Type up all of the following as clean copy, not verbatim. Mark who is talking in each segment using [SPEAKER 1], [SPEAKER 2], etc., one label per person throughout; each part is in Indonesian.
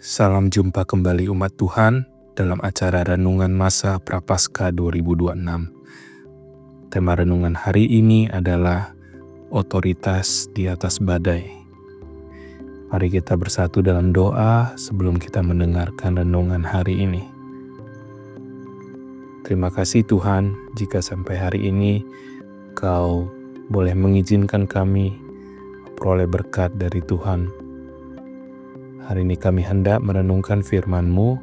[SPEAKER 1] Salam jumpa kembali umat Tuhan dalam acara Renungan Masa Prapaskah 2026. Tema renungan hari ini adalah otoritas di atas badai. Mari kita bersatu dalam doa sebelum kita mendengarkan renungan hari ini. Terima kasih Tuhan jika sampai hari ini Kau boleh mengizinkan kami memperoleh berkat dari Tuhan. Hari ini kami hendak merenungkan firman-Mu,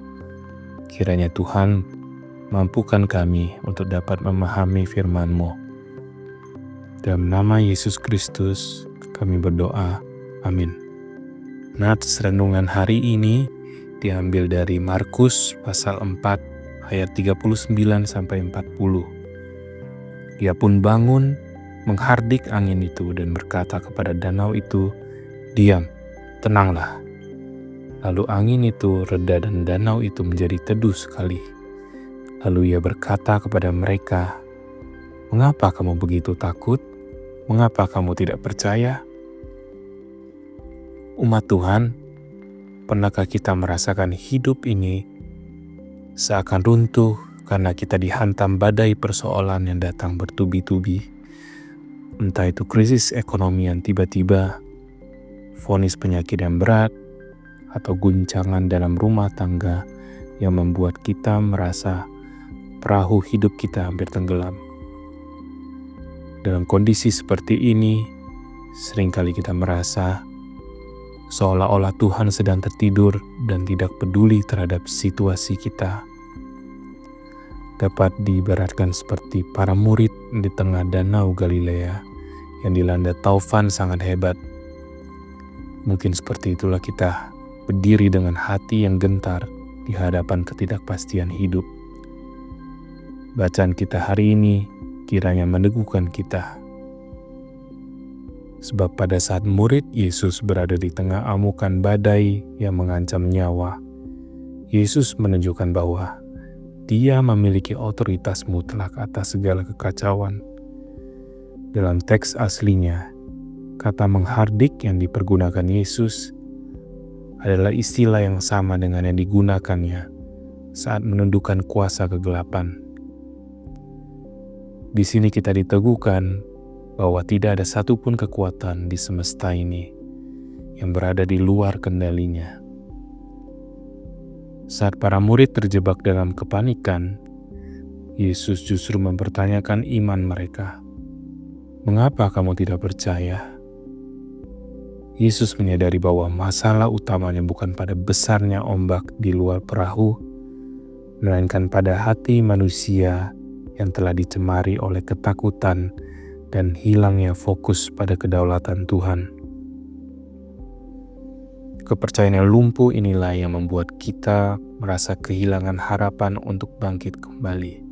[SPEAKER 1] kiranya Tuhan mampukan kami untuk dapat memahami firman-Mu. Dalam nama Yesus Kristus kami berdoa, amin. Nats renungan hari ini diambil dari Markus pasal 4 ayat 39-40. Dia pun bangun, menghardik angin itu dan berkata kepada danau itu, "Diam, tenanglah." Lalu angin itu reda dan danau itu menjadi teduh sekali. Lalu ia berkata kepada mereka, "Mengapa kamu begitu takut? Mengapa kamu tidak percaya?" Umat Tuhan, pernahkah kita merasakan hidup ini seakan runtuh karena kita dihantam badai persoalan yang datang bertubi-tubi? Entah itu krisis ekonomi yang tiba-tiba, vonis penyakit yang berat, atau guncangan dalam rumah tangga yang membuat kita merasa perahu hidup kita hampir tenggelam. Dalam kondisi seperti ini, seringkali kita merasa seolah-olah Tuhan sedang tertidur dan tidak peduli terhadap situasi kita. Dapat diibaratkan seperti para murid di tengah danau Galilea yang dilanda taufan sangat hebat. Mungkin seperti itulah kita, berdiri dengan hati yang gentar di hadapan ketidakpastian hidup. Bacaan kita hari ini kiranya meneguhkan kita. Sebab pada saat murid Yesus berada di tengah amukan badai yang mengancam nyawa, Yesus menunjukkan bahwa Dia memiliki otoritas mutlak atas segala kekacauan. Dalam teks aslinya, kata menghardik yang dipergunakan Yesus adalah istilah yang sama dengan yang digunakannya saat menundukkan kuasa kegelapan. Di sini kita diteguhkan bahwa tidak ada satupun kekuatan di semesta ini yang berada di luar kendalinya. Saat para murid terjebak dalam kepanikan, Yesus justru mempertanyakan iman mereka. "Mengapa kamu tidak percaya?" Yesus menyadari bahwa masalah utamanya bukan pada besarnya ombak di luar perahu, melainkan pada hati manusia yang telah dicemari oleh ketakutan dan hilangnya fokus pada kedaulatan Tuhan. Kepercayaan yang lumpuh inilah yang membuat kita merasa kehilangan harapan untuk bangkit kembali.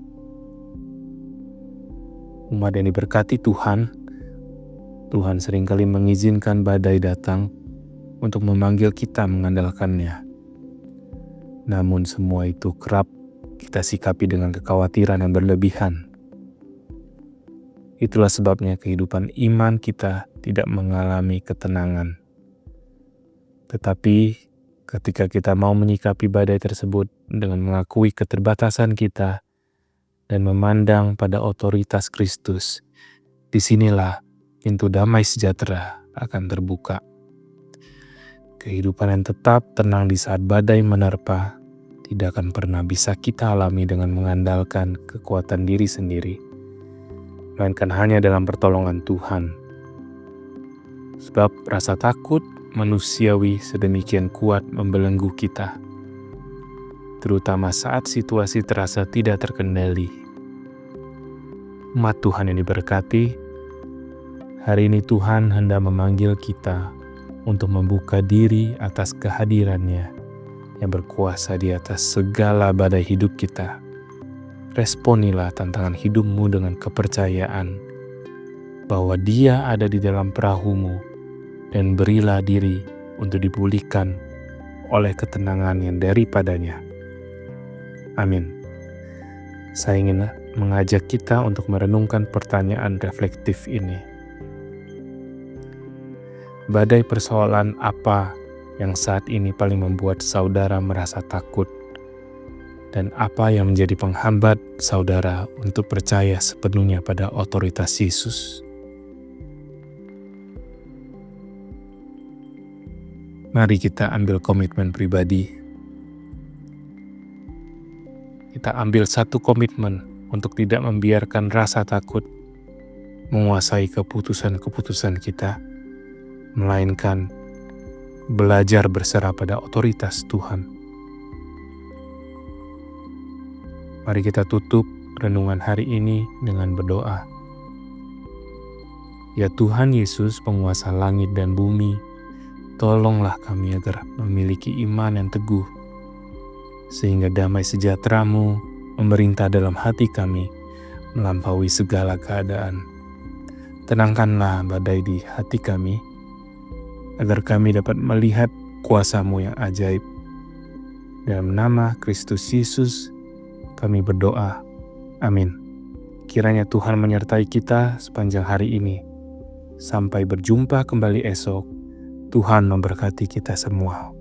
[SPEAKER 1] Umat yang diberkati Tuhan seringkali mengizinkan badai datang untuk memanggil kita mengandalkannya. Namun semua itu kerap kita sikapi dengan kekhawatiran yang berlebihan. Itulah sebabnya kehidupan iman kita tidak mengalami ketenangan. Tetapi ketika kita mau menyikapi badai tersebut dengan mengakui keterbatasan kita dan memandang pada otoritas Kristus, disinilah pintu damai sejahtera akan terbuka. Kehidupan yang tetap tenang di saat badai menerpa tidak akan pernah bisa kita alami dengan mengandalkan kekuatan diri sendiri, melainkan hanya dalam pertolongan Tuhan. Sebab rasa takut manusiawi sedemikian kuat membelenggu kita, terutama saat situasi terasa tidak terkendali. Umat Tuhan yang diberkati, hari ini Tuhan hendak memanggil kita untuk membuka diri atas kehadirannya yang berkuasa di atas segala badai hidup kita. Responilah tantangan hidupmu dengan kepercayaan bahwa Dia ada di dalam perahumu dan berilah diri untuk dipulihkan oleh ketenangan yang daripadanya. Amin. Saya ingin mengajak kita untuk merenungkan pertanyaan reflektif ini. Badai persoalan apa yang saat ini paling membuat saudara merasa takut, dan apa yang menjadi penghambat saudara untuk percaya sepenuhnya pada otoritas Yesus. Mari kita ambil komitmen pribadi. Kita ambil satu komitmen untuk tidak membiarkan rasa takut menguasai keputusan-keputusan kita, melainkan belajar berserah pada otoritas Tuhan. Mari kita tutup renungan hari ini dengan berdoa. Ya Tuhan Yesus, penguasa langit dan bumi, tolonglah kami agar memiliki iman yang teguh, sehingga damai sejahtera-Mu memerintah dalam hati kami melampaui segala keadaan. Tenangkanlah badai di hati kami, agar kami dapat melihat kuasa-Mu yang ajaib. Dalam nama Kristus Yesus, kami berdoa. Amin. Kiranya Tuhan menyertai kita sepanjang hari ini. Sampai berjumpa kembali esok. Tuhan memberkati kita semua.